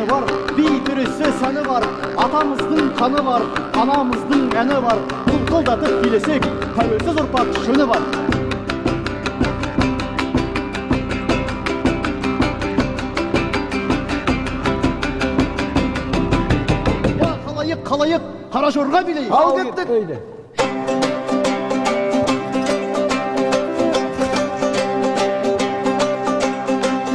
әні бар, бейтірісі сәні бар, атамыздың қаны бар, анамыздың әні бар. Құлқылдатып билесек, тәуелсіз ұрпақ жөні бар. Қалайық, қара жорға билейік. Ал кеттік.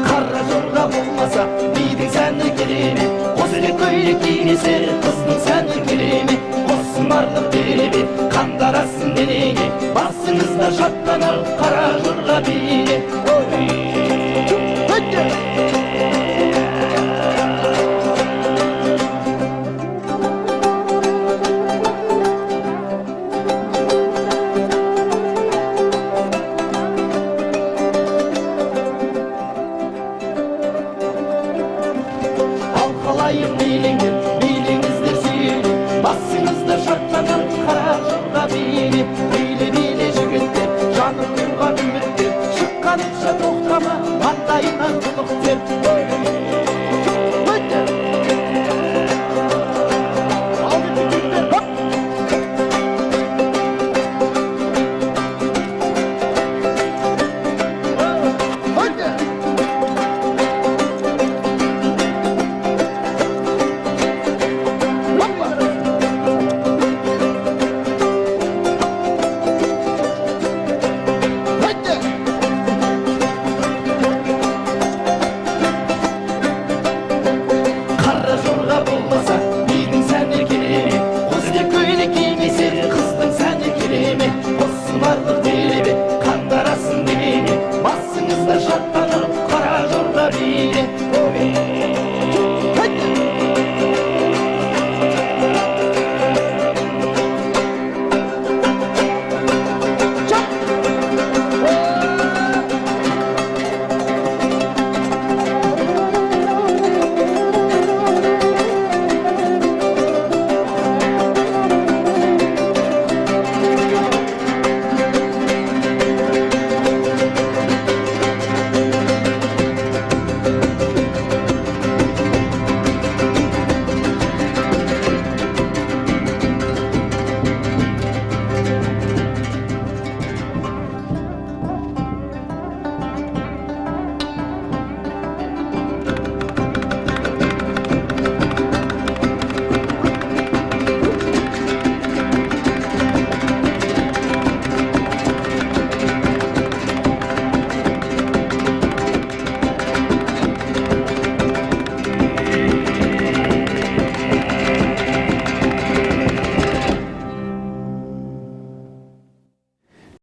Қара жорға болмаса, бидің сәні келеме. Қосылы көйлек киінесе, қыздың сәні келеме. Қосын барлық беребе, қандарасын денеге. Басыңызда шаттанар, қара жорға биле. Қалайық билеңдер, билеңіздер сүйелі. Басыңызда шаттанар, қара жорға биле. Биле, биле жігіттер, жаным тұрған үміттер. Шыққаныңша тоқтама, маңдайынан тұнық тер.